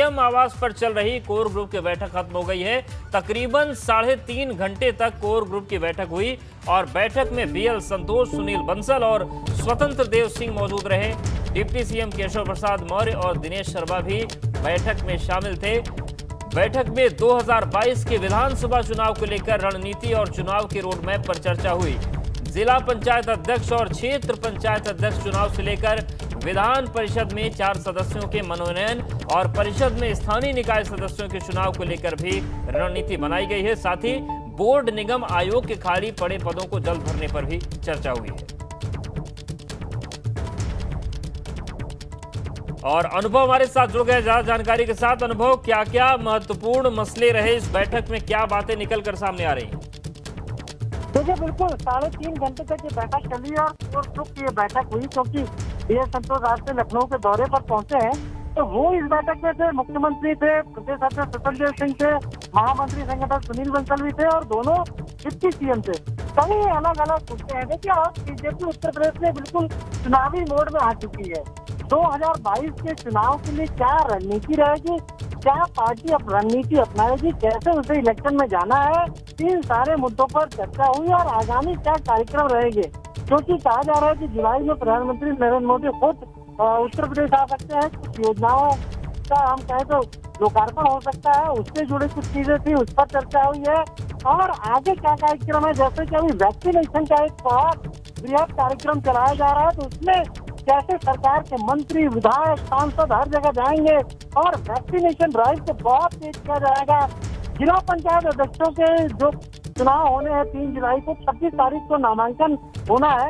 CM आवास पर चल रही कोर ग्रुप की बैठक खत्म हो गई है। तकरीबन 3.5 घंटे तक कोर ग्रुप की बैठक हुई और बैठक में बीएल संतोष, सुनील बंसल और स्वतंत्र देव सिंह मौजूद रहे। डिप्टी सीएम केशव प्रसाद मौर्य और दिनेश शर्मा भी बैठक में शामिल थे। बैठक में 2022 के विधानसभा चुनाव को लेकर रणनीति और चुनाव के रोडमैप पर चर्चा हुई। जिला पंचायत अध्यक्ष और क्षेत्र पंचायत अध्यक्ष चुनाव से लेकर विधान परिषद में 4 सदस्यों के मनोनयन और परिषद में स्थानीय निकाय सदस्यों के चुनाव को लेकर भी रणनीति बनाई गई है। साथ ही बोर्ड निगम आयोग के खाली पड़े पदों को जल्द भरने पर भी चर्चा हुई है। और अनुभव हमारे साथ जुड़ गए ज्यादा जानकारी के साथ। अनुभव, क्या क्या महत्वपूर्ण मसले रहे इस बैठक में, क्या बातें निकल कर सामने आ रही हैं? देखिए, बिल्कुल 3.5 घंटे तक ये बैठक चली और कोर ग्रुप की ये बैठक हुई, क्योंकि बीएल संतोष आज से लखनऊ के दौरे पर पहुंचे हैं। तो वो इस बैठक में थे, मुख्यमंत्री थे, प्रदेश अध्यक्ष स्वतंत्र देव सिंह थे, महामंत्री संगठन सुनील बंसल भी थे और दोनों डिप्टी सीएम थे। कई अलग अलग मुद्दे हैं। देखिए, अब बीजेपी उत्तर प्रदेश में बिल्कुल चुनावी मोड में आ चुकी है। 2022 के चुनाव के लिए क्या रणनीति रहेगी, क्या पार्टी अब रणनीति अपनाएगी, कैसे उसे इलेक्शन में जाना है, इन सारे मुद्दों पर चर्चा हुई और आगामी क्या कार्यक्रम रहेंगे। क्योंकि कहा जा रहा है कि जुलाई में प्रधानमंत्री नरेंद्र मोदी खुद उत्तर प्रदेश आ सकते हैं। कुछ योजनाओं का हम कहें तो लोकार्पण हो सकता है, उससे जुड़ी कुछ चीजें थी, उस पर चर्चा हुई है। और आगे क्या कार्यक्रम है, जैसे कि अभी वैक्सीनेशन का एक बहुत बृहद कार्यक्रम चलाया जा रहा है, तो उसमें कैसे सरकार के मंत्री, विधायक, सांसद हर जगह जाएंगे और वैक्सीनेशन ड्राइव को बहुत तेज किया जाएगा। जिला पंचायत अध्यक्षों के जो चुनाव होने हैं 3 जुलाई को, 26 तारीख को नामांकन होना है।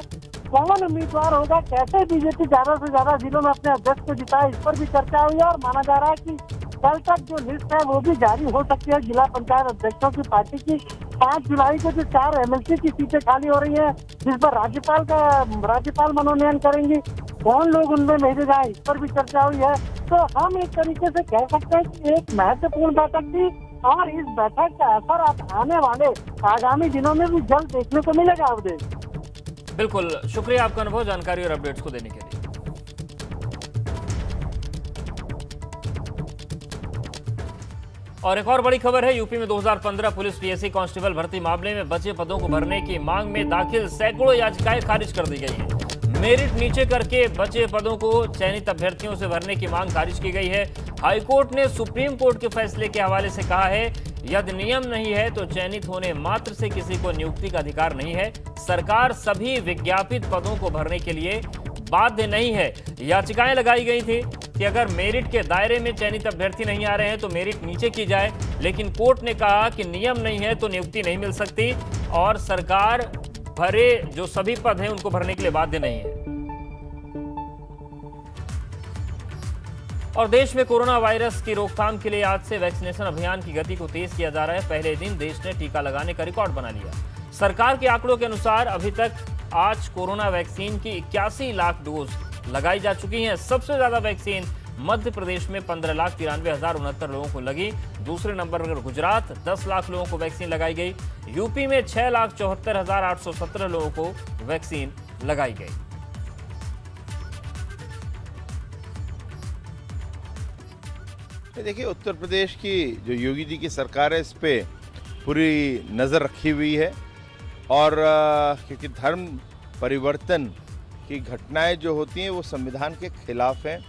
कौन उम्मीदवार होगा, कैसे बीजेपी ज्यादा से ज्यादा जिलों में अपने अध्यक्ष को जिताए, इस पर भी चर्चा हुई है। और माना जा रहा है कि कल तक जो लिस्ट है वो भी जारी हो सकती है जिला पंचायत अध्यक्षों की पार्टी की। 5 जुलाई को जो 4 एमएलसी की सीटें खाली हो रही है, जिस पर राज्यपाल मनोनयन करेंगी, कौन लोग उनमें भेजे जाए, इस पर भी चर्चा हुई है। तो हम एक तरीके से कह सकते हैं कि एक महत्वपूर्ण बैठक थी और इस बैठक का असर आप आने वाले आगामी दिनों में भी जल्द देखने को मिलेगा। अवधेश, बिल्कुल, शुक्रिया आपका अनुभव, जानकारी और अपडेट्स को देने के लिए। और एक और बड़ी खबर है, यूपी में 2015 पुलिस पीएससी कांस्टेबल भर्ती मामले में बचे पदों को भरने की मांग में दाखिल सैकड़ों याचिकाएं खारिज कर दी गई हैं। मेरिट नीचे करके बचे पदों को चयनित अभ्यर्थियों से भरने की मांग खारिज की गई है। हाईकोर्ट ने सुप्रीम कोर्ट के फैसले के हवाले से कहा है, यदि नियम नहीं है तो चयनित होने मात्र से किसी को नियुक्ति का अधिकार नहीं है। सरकार सभी विज्ञापित पदों को भरने के लिए बाध्य नहीं है। याचिकाएं लगाई गई थी कि अगर मेरिट के दायरे में चयनित अभ्यर्थी नहीं आ रहे हैं तो मेरिट नीचे की जाए, लेकिन कोर्ट ने कहा कि नियम नहीं है तो नियुक्ति नहीं मिल सकती और सरकार भरे जो सभी पद हैं उनको भरने के लिए बाध्य नहीं है। और देश में कोरोना वायरस की रोकथाम के लिए आज से वैक्सीनेशन अभियान की गति को तेज किया जा रहा है। पहले दिन देश ने टीका लगाने का रिकॉर्ड बना लिया। सरकार के आंकड़ों के अनुसार अभी तक आज कोरोना वैक्सीन की 81 लाख डोज लगाई जा चुकी हैं। सबसे ज्यादा वैक्सीन मध्य प्रदेश में 15,93,069 लोगों को लगी। दूसरे नंबर पर गुजरात 10 लाख लोगों को वैक्सीन लगाई गई। यूपी में 6,74,817 लोगों को वैक्सीन लगाई गई। देखिए, उत्तर प्रदेश की जो योगी जी की सरकार है, इस पे पूरी नज़र रखी हुई है और क्योंकि धर्म परिवर्तन की घटनाएं जो होती हैं वो संविधान के खिलाफ हैं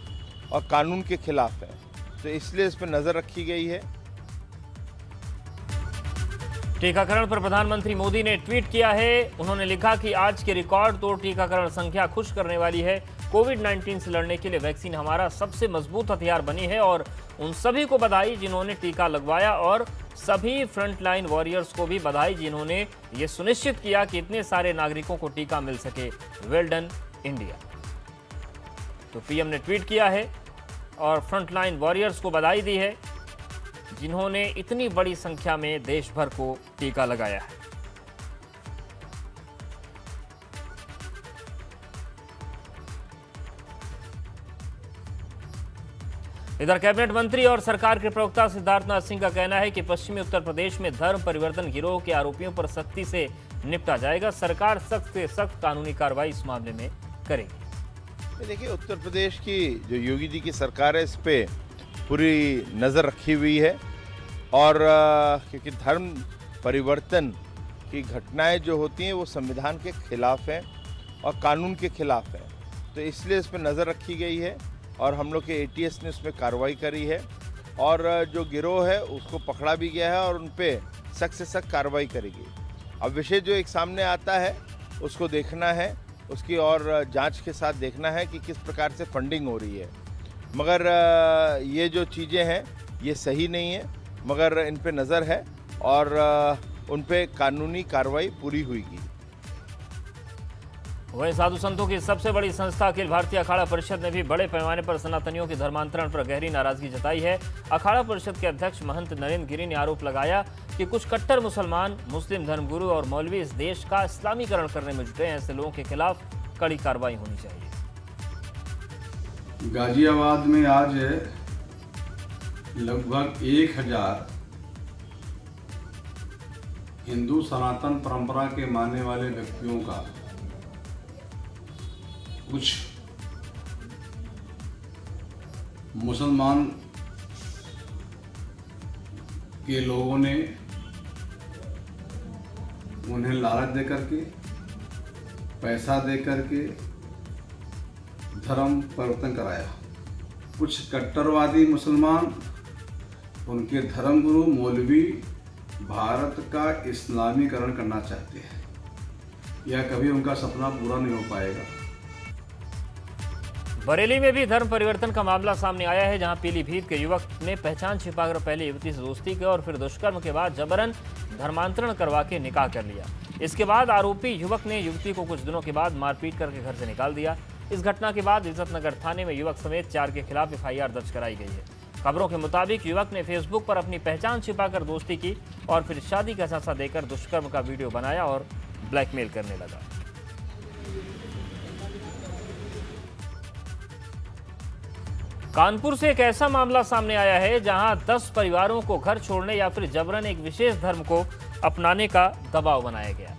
और कानून के खिलाफ है, तो इसलिए इस पर नजर रखी गई है। टीकाकरण पर प्रधानमंत्री मोदी ने ट्वीट किया है। उन्होंने लिखा कि आज के रिकॉर्ड तोड़ टीकाकरण संख्या खुश करने वाली है। कोविड-19 से लड़ने के लिए वैक्सीन हमारा सबसे मजबूत हथियार बनी है और उन सभी को बधाई जिन्होंने टीका लगवाया और सभी फ्रंटलाइन वॉरियर्स को भी बधाई जिन्होंने ये सुनिश्चित किया कि इतने सारे नागरिकों को टीका मिल सके। Well done India. तो पीएम ने ट्वीट किया है और फ्रंटलाइन वॉरियर्स को बधाई दी है जिन्होंने इतनी बड़ी संख्या में देश भर को टीका लगाया है। इधर कैबिनेट मंत्री और सरकार के प्रवक्ता सिद्धार्थनाथ सिंह का कहना है कि पश्चिमी उत्तर प्रदेश में धर्म परिवर्तन गिरोह के आरोपियों पर सख्ती से निपटा जाएगा। सरकार सख्त से सख्त कानूनी कार्रवाई इस मामले में करेगी। देखिए, उत्तर प्रदेश की जो योगी जी की सरकार है, इस पे पूरी नज़र रखी हुई है। और क्योंकि धर्म परिवर्तन की घटनाएं जो होती हैं वो संविधान के खिलाफ हैं और कानून के खिलाफ है, तो इसलिए इस पर नज़र रखी गई है और हम लोग के ATS ने उसमें कार्रवाई करी है और जो गिरोह है उसको पकड़ा भी गया है और उन पर सख्त से सख्त कार्रवाई करेगी। अब विषय जो एक सामने आता है उसको देखना है, उसकी और जांच के साथ देखना है कि किस प्रकार से फंडिंग हो रही है। मगर ये जो चीज़ें हैं ये सही नहीं है, मगर इन पे नज़र है और उन पे कानूनी कार्रवाई पूरी हुईगी। वहीं साधु संतों की सबसे बड़ी संस्था अखिल भारतीय अखाड़ा परिषद ने भी बड़े पैमाने पर सनातनियों के धर्मांतरण पर गहरी नाराजगी जताई है। अखाड़ा परिषद के अध्यक्ष महंत नरेंद्र गिरी ने आरोप लगाया कि कुछ कट्टर मुसलमान, मुस्लिम धर्मगुरु और मौलवी इस देश का इस्लामीकरण करने में जुटे हैं। ऐसे लोगों के खिलाफ कड़ी कार्रवाई होनी चाहिए। गाजियाबाद में आज लगभग 1000 हिंदू सनातन परंपरा के मानने वाले व्यक्तियों का कुछ मुसलमान के लोगों ने उन्हें लालच दे करके, पैसा दे करके धर्म परिवर्तन कराया। कुछ कट्टरवादी मुसलमान, उनके धर्मगुरु मौलवी भारत का इस्लामीकरण करना चाहते हैं। यह कभी उनका सपना पूरा नहीं हो पाएगा। बरेली में भी धर्म परिवर्तन का मामला सामने आया है, जहां पीलीभीत के युवक ने पहचान छिपाकर पहले युवती से दोस्ती की और फिर दुष्कर्म के बाद जबरन धर्मांतरण करवा के निकाह कर लिया। इसके बाद आरोपी युवक ने युवती को कुछ दिनों के बाद मारपीट करके घर से निकाल दिया। इस घटना के बाद इज्जतनगर थाने में युवक समेत 4 के खिलाफ FIR दर्ज कराई गई है। खबरों के मुताबिक युवक ने फेसबुक पर अपनी पहचान छिपाकर दोस्ती की और फिर शादी का झांसा देकर दुष्कर्म का वीडियो बनाया और ब्लैकमेल करने लगा। कानपुर से एक ऐसा मामला सामने आया है जहां 10 परिवारों को घर छोड़ने या फिर जबरन एक विशेष धर्म को अपनाने का दबाव बनाया गया।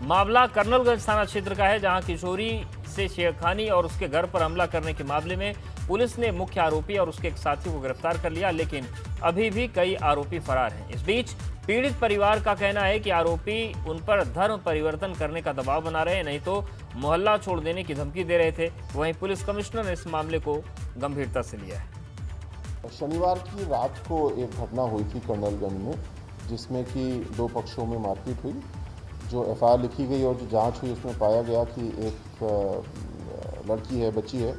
मामला कर्नलगंज थाना क्षेत्र का है, जहां किशोरी से छेड़खानी और उसके घर पर हमला करने के मामले में पुलिस ने मुख्य आरोपी और उसके एक साथी को गिरफ्तार कर लिया, लेकिन अभी भी कई आरोपी फरार हैं। इस बीच पीड़ित परिवार का कहना है कि आरोपी उन पर धर्म परिवर्तन करने का दबाव बना रहे हैं, नहीं तो मोहल्ला छोड़ देने की धमकी दे रहे थे। वहीं पुलिस कमिश्नर ने इस मामले को गंभीरता से लिया है। शनिवार की रात को एक घटना हुई थी कर्नलगंज में, जिसमें कि 2 पक्षों में मारपीट हुई। जो FIR लिखी गई और जो जांच हुई उसमें पाया गया कि एक लड़की है, बच्ची है,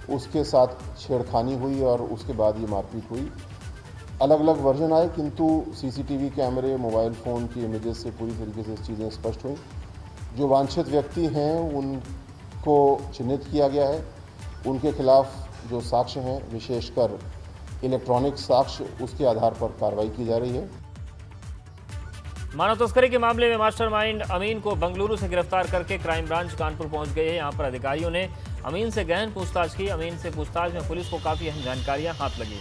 उसके साथ छेड़खानी हुई और उसके बाद ये मारपीट हुई। अलग अलग वर्जन आए, किंतु CCTV कैमरे, मोबाइल फ़ोन की इमेजेस से पूरी तरीके से चीज़ें स्पष्ट हुई। जो वांछित व्यक्ति हैं उनको चिन्हित किया गया है। उनके खिलाफ जो साक्ष्य हैं, विशेषकर इलेक्ट्रॉनिक साक्ष्य, उसके आधार पर कार्रवाई की जा रही है। मानव तस्करी के मामले में मास्टरमाइंड अमीन को बंगलुरु से गिरफ्तार करके क्राइम ब्रांच कानपुर पहुंच गई है। यहां पर अधिकारियों ने अमीन से गहन पूछताछ की। अमीन से पूछताछ में पुलिस को काफ़ी अहम जानकारियां हाथ लगी।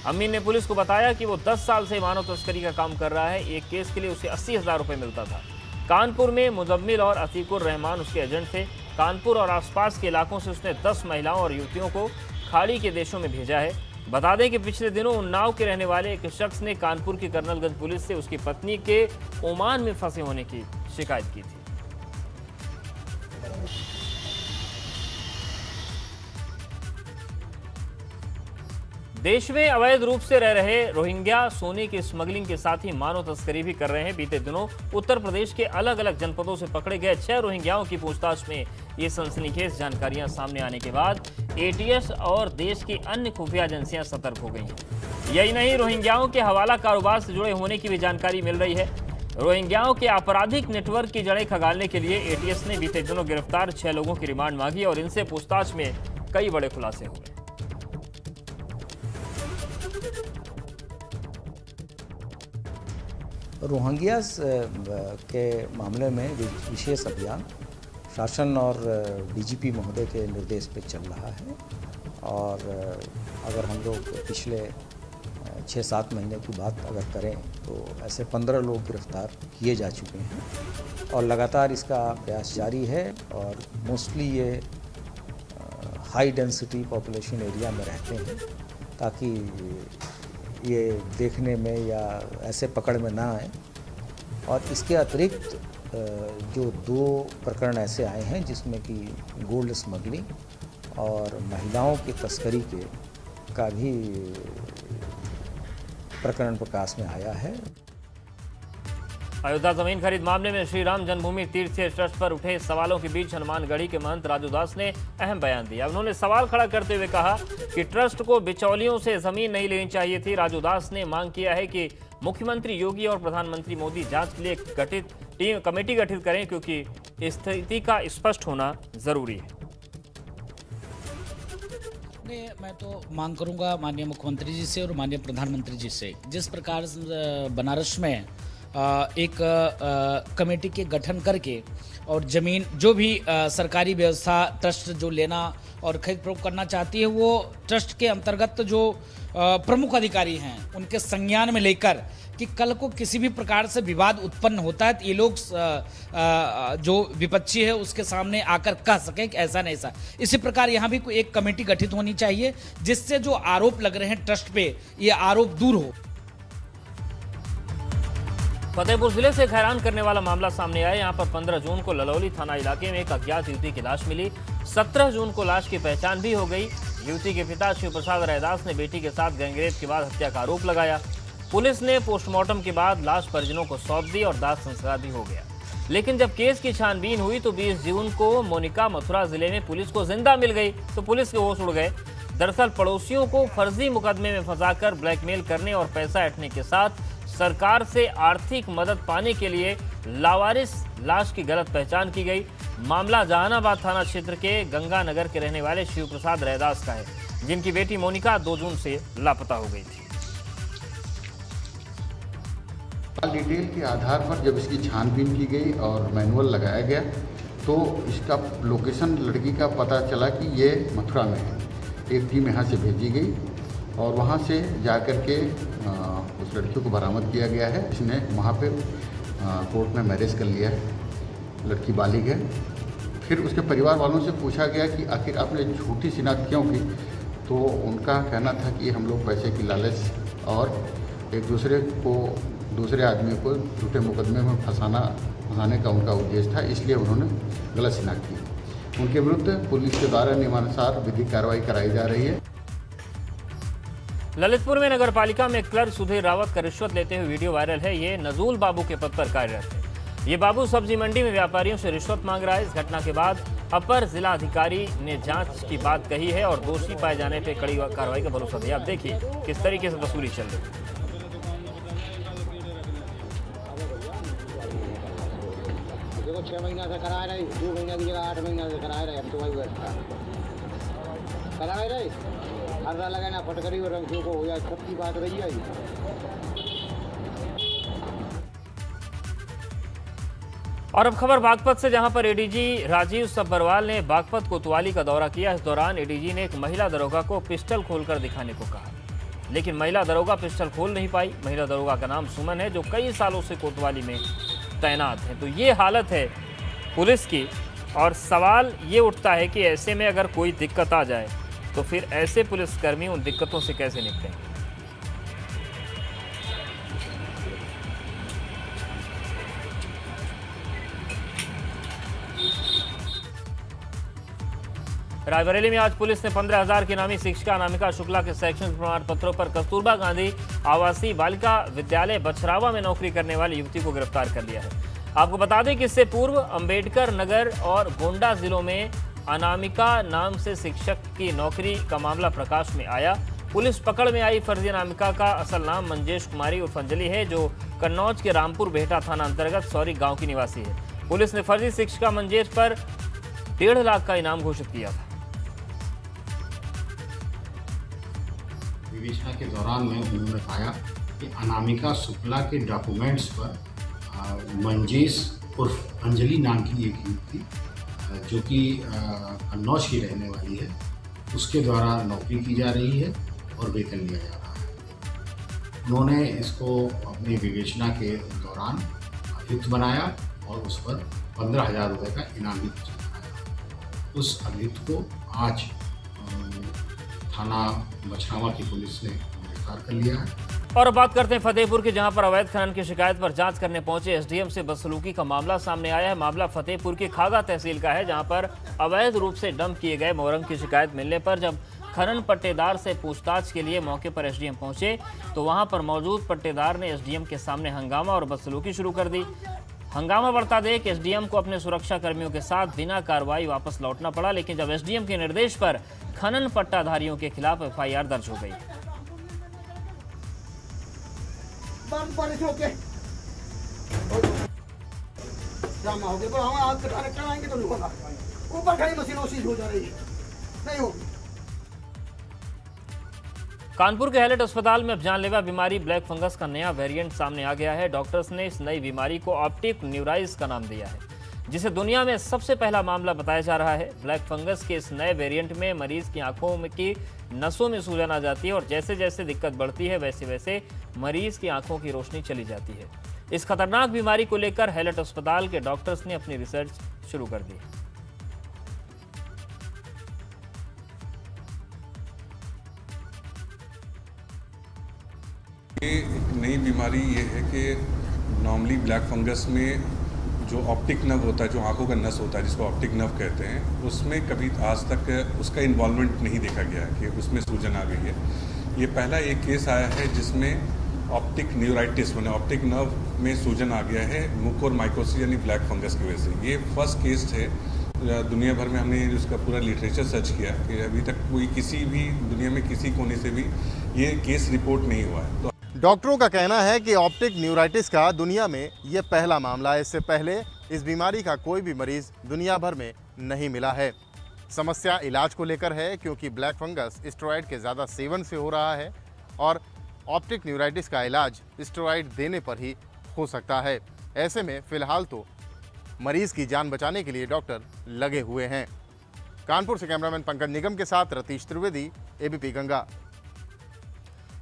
अमीन ने पुलिस को बताया कि वो 10 साल से मानव तस्करी का काम कर रहा है। एक केस के लिए उसे 80,000 रुपये मिलता था। कानपुर में मुजम्मिल और अतीकुर रहमान उसके एजेंट थे। कानपुर और आसपास के इलाकों से उसने 10 महिलाओं और युवतियों को खाड़ी के देशों में भेजा है। बता दें कि पिछले दिनों उन्नाव के रहने वाले एक शख्स ने कानपुर की कर्नलगंज पुलिस से उसकी पत्नी के ओमान में फंसे होने की शिकायत की थी। देश में अवैध रूप से रह रहे रोहिंग्या सोने की स्मगलिंग के साथ ही मानव तस्करी भी कर रहे हैं। बीते दिनों उत्तर प्रदेश के अलग अलग जनपदों से पकड़े गए 6 रोहिंग्याओं की पूछताछ में ये सनसनीखेज जानकारियां सामने आने के बाद ATS और देश की अन्य खुफिया एजेंसियां सतर्क हो गई हैं। यही नहीं, रोहिंग्याओं के हवाला कारोबार से जुड़े होने की भी जानकारी मिल रही है। रोहिंग्याओं के आपराधिक नेटवर्क की जड़ें खंगालने के लिए ATS ने बीते दिनों गिरफ्तार 6 लोगों की रिमांड मांगी और इनसे पूछताछ में कई बड़े खुलासे हुए। रोहिंग्यास के मामले में विशेष अभियान शासन और DGP महोदय के निर्देश पे चल रहा है और अगर हम लोग पिछले 6-7 महीने की बात अगर करें तो ऐसे 15 लोग गिरफ्तार किए जा चुके हैं और लगातार इसका प्रयास जारी है और मोस्टली ये हाई डेंसिटी पॉपुलेशन एरिया में रहते हैं ताकि ये देखने में या ऐसे पकड़ में ना आए। और इसके अतिरिक्त जो 2 प्रकरण ऐसे आए हैं जिसमें कि गोल्ड स्मगलिंग और महिलाओं की तस्करी का भी प्रकरण प्रकाश में आया है। अयोध्या जमीन खरीद मामले में श्री राम जन्मभूमि तीर्थ ट्रस्ट पर उठे सवालों के बीच हनुमानगढ़ी के महंत राजू दास ने अहम बयान दिया। उन्होंने सवाल खड़ा करते हुए कहा कि ट्रस्ट को बिचौलियों से जमीन नहीं लेनी चाहिए थी। राजू दास ने मांग किया है कि मुख्यमंत्री योगी और प्रधानमंत्री मोदी जांच के लिए कमेटी गठित करें, क्योंकि स्थिति का स्पष्ट होना जरूरी है। मैं तो मांग करूंगा माननीय मुख्यमंत्री जी से और माननीय प्रधानमंत्री जी से, जिस प्रकार बनारस में एक कमेटी के गठन करके और ज़मीन जो भी सरकारी व्यवस्था ट्रस्ट जो लेना और खरीद फरोख्त करना चाहती है वो ट्रस्ट के अंतर्गत जो प्रमुख अधिकारी हैं उनके संज्ञान में लेकर कि कल को किसी भी प्रकार से विवाद उत्पन्न होता है तो ये लोग जो विपक्षी है उसके सामने आकर कह सकें कि ऐसा नहीं ऐसा। इसी प्रकार यहाँ भी कोई एक कमेटी गठित होनी चाहिए जिससे जो आरोप लग रहे हैं ट्रस्ट पे ये आरोप दूर हो। फतेहपुर जिले से हैरान करने वाला मामला सामने आया। यहां पर 15 जून को ललौली थाना इलाके में एक अज्ञात युवती की लाश मिली। 17 जून को लाश की पहचान भी हो गई। युवती के पिता शिव प्रसाद रैदास ने बेटी के साथ गैंगरेप के बाद हत्या का आरोप लगाया। पुलिस ने पोस्टमार्टम के बाद लाश परिजनों को सौंप दी और दाह संस्कार भी हो गया। लेकिन जब केस की छानबीन हुई तो 20 जून को मोनिका मथुरा जिले में पुलिस को जिंदा मिल गई तो पुलिस के होश उड़ गए। दरअसल पड़ोसियों को फर्जी मुकदमे में फंसाकर ब्लैकमेल करने और पैसा ऐंठने के साथ सरकार से आर्थिक मदद पाने के लिए लावारिस लाश की गलत पहचान की गई। मामला जहानाबाद थाना क्षेत्र के गंगानगर के रहने वाले शिव प्रसाद रैदास का है, जिनकी बेटी मोनिका 2 जून से लापता हो गई थी। डिटेल के आधार पर जब इसकी छानबीन की गई और मैनुअल लगाया गया तो इसका लोकेशन लड़की का पता चला कि ये मथुरा में है। एक टीम यहाँ से भेजी गई और वहाँ से जाकर के उस लड़की को बरामद किया गया है। इसने वहाँ पे कोर्ट में मैरिज कर लिया है, लड़की बालिग है। फिर उसके परिवार वालों से पूछा गया कि आखिर आपने झूठी शिनाख्त क्यों की, तो उनका कहना था कि हम लोग पैसे की लालच और एक दूसरे आदमी को झूठे मुकदमे में फंसाने का उनका उद्देश्य था, इसलिए उन्होंने गलत शिनाख्त की। उनके विरुद्ध पुलिस के द्वारा नियमानुसार विधिक कार्रवाई कराई जा रही है। ललितपुर में नगर पालिका में क्लर्क सुधीर रावत का रिश्वत लेते हुए वीडियो वायरल है। ये नजूल बाबू के पद पर कार्यरत है। ये बाबू सब्जी मंडी में व्यापारियों से रिश्वत मांग रहा है। इस घटना के बाद अपर जिला अधिकारी ने जांच की बात कही है और दोषी पाए जाने पर कड़ी कार्रवाई का भरोसा दिया। आप देखिए किस तरीके से वसूली चल रही है। देखो 6 महीना से करा रहे, 2 महीना की जगह 8 महीना से करा रहे। अब तो वही करा रहे हर लगाना फटकरी और रंग को हो जाए, सबकी बात रही है। और अब खबर बागपत से, जहां पर एडीजी राजीव सब्बरवाल ने बागपत कोतवाली का दौरा किया। इस दौरान एडीजी ने एक महिला दरोगा को पिस्टल खोलकर दिखाने को कहा, लेकिन महिला दरोगा पिस्टल खोल नहीं पाई। महिला दरोगा का नाम सुमन है, जो कई सालों से कोतवाली में तैनात है। तो ये हालत है पुलिस की, और सवाल ये उठता है कि ऐसे में अगर कोई दिक्कत आ जाए तो फिर ऐसे पुलिसकर्मी उन दिक्कतों से कैसे निपटेंगे। रायबरेली में आज पुलिस ने 15,000 की नामी शिक्षिका अनामिका शुक्ला के शैक्षणिक प्रमाण पत्रों पर कस्तूरबा गांधी आवासीय बालिका विद्यालय बछरावा में नौकरी करने वाली युवती को गिरफ्तार कर लिया है। आपको बता दें कि इससे पूर्व अंबेडकर नगर और गोंडा जिलों में अनामिका नाम से शिक्षक की नौकरी का मामला प्रकाश में आया। पुलिस पकड़ में आई फर्जी अनामिका का असल नाम मंजेश कुमारी उर्फ अंजलि है, जो कन्नौज के रामपुर बेहटा थाना अंतर्गत सौरी गांव की निवासी है। पुलिस ने फर्जी शिक्षिका मंजेश पर 1.5 लाख का इनाम घोषित किया था। विवेचना के दौरान में उन्होंने पाया कि अनामिका शुक्ला के डॉक्यूमेंट्स पर मंजेश उर्फ अंजलि नाम की एक युवती जो कि कन्नौज की रहने वाली है, उसके द्वारा नौकरी की जा रही है और वेतन लिया जा रहा है। उन्होंने इसको अपनी विवेचना के दौरान अभियुक्त बनाया और उस पर 15,000 रुपये का इनाम भी लगाया। उस अभियुक्त को आज थाना बछरावा की पुलिस ने गिरफ्तार कर लिया है। और अब बात करते हैं फतेहपुर की, जहां पर अवैध खनन की शिकायत पर जांच करने पहुंचे एसडीएम से बदसलूकी का मामला सामने आया है। मामला फतेहपुर की खागा तहसील का है, जहां पर अवैध रूप से डंप किए गए मोरंग की शिकायत मिलने पर जब खनन पट्टेदार से पूछताछ के लिए मौके पर एसडीएम पहुंचे तो वहां पर मौजूद पट्टेदार ने एसडीएम के सामने हंगामा और बदसलूकी शुरू कर दी। हंगामा बढ़ता देख एसडीएम को अपने सुरक्षा कर्मियों के साथ बिना कार्रवाई वापस लौटना पड़ा, लेकिन जब एसडीएम के निर्देश पर खनन पट्टाधारियों के खिलाफ एफआईआर दर्ज हो गई। ऊपर खड़ी मशीनों सीज हो जा रही है, नहीं होगी। कानपुर के हैलेट अस्पताल में अब जानलेवा बीमारी ब्लैक फंगस का नया वेरिएंट सामने आ गया है। डॉक्टर्स ने इस नई बीमारी को ऑप्टिक न्यूराइज का नाम दिया है, जिसे दुनिया में सबसे पहला मामला बताया जा रहा है। ब्लैक फंगस के इस नए वेरिएंट में मरीज की आंखों की नसों में सूजन आ जाती है और जैसे जैसे दिक्कत बढ़ती है वैसे वैसे मरीज की आंखों की रोशनी चली जाती है। इस खतरनाक बीमारी को लेकर हैलेट अस्पताल के डॉक्टर्स ने अपनी रिसर्च शुरू कर दी। ये एक नई बीमारी ये है कि नॉर्मली ब्लैक फंगस में जो ऑप्टिक नर्व होता है, जो आंखों का नस होता है जिसको ऑप्टिक नर्व कहते हैं, उसमें कभी आज तक उसका इन्वॉल्वमेंट नहीं देखा गया है कि उसमें सूजन आ गई है। ये पहला एक केस आया है जिसमें ऑप्टिक न्यूराइटिस मैंने ऑप्टिक नर्व में सूजन आ गया है मुकोरमाइकोसिस यानी ब्लैक फंगस की वजह से। ये फर्स्ट केस है दुनिया भर में, हमने उसका पूरा लिटरेचर सर्च किया कि अभी तक कोई किसी भी दुनिया में किसी कोने से भी ये केस रिपोर्ट नहीं हुआ है। तो डॉक्टरों का कहना है कि ऑप्टिक न्यूराइटिस का दुनिया में ये पहला मामला है। इससे पहले इस बीमारी का कोई भी मरीज दुनिया भर में नहीं मिला है। समस्या इलाज को लेकर है, क्योंकि ब्लैक फंगस स्टेरॉइड के ज़्यादा सेवन से हो रहा है और ऑप्टिक न्यूराइटिस का इलाज स्टेरॉइड देने पर ही हो सकता है। ऐसे में फ़िलहाल तो मरीज़ की जान बचाने के लिए डॉक्टर लगे हुए हैं। कानपुर से कैमरामैन पंकज निगम के साथ रतीश त्रिवेदी, एबीपी गंगा।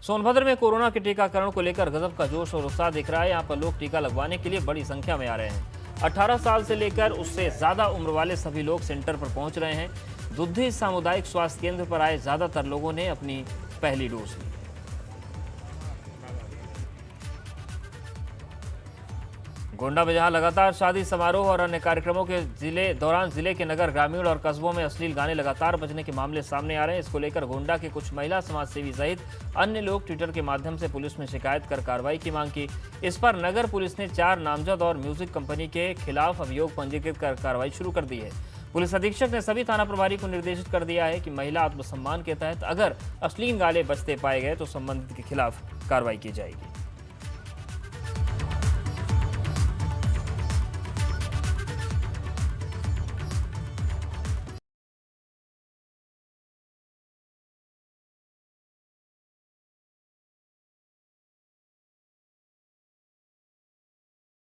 सोनभद्र में कोरोना के टीकाकरण को लेकर गजब का जोश और उत्साह दिख रहा है। यहाँ पर लोग टीका लगवाने के लिए बड़ी संख्या में आ रहे हैं। 18 साल से लेकर उससे ज़्यादा उम्र वाले सभी लोग सेंटर पर पहुंच रहे हैं। दुद्धी सामुदायिक स्वास्थ्य केंद्र पर आए ज़्यादातर लोगों ने अपनी पहली डोज ली। गोंडा में जहां लगातार शादी समारोह और अन्य कार्यक्रमों के दौरान जिले के नगर, ग्रामीण और कस्बों में अश्लील गाने लगातार बजने के मामले सामने आ रहे हैं। इसको लेकर गोंडा के कुछ महिला समाजसेवी सहित अन्य लोग ट्विटर के माध्यम से पुलिस में शिकायत कर कार्रवाई की मांग की। इस पर नगर पुलिस ने 4 नामजद और म्यूजिक कंपनी के खिलाफ अभियोग पंजीकृत कर कार्रवाई शुरू कर दी है। पुलिस अधीक्षक ने सभी थाना प्रभारी को निर्देशित कर दिया है कि महिला आत्मसम्मान के तहत अगर अश्लील गाने बजते पाए गए तो संबंधित के खिलाफ कार्रवाई की जाएगी।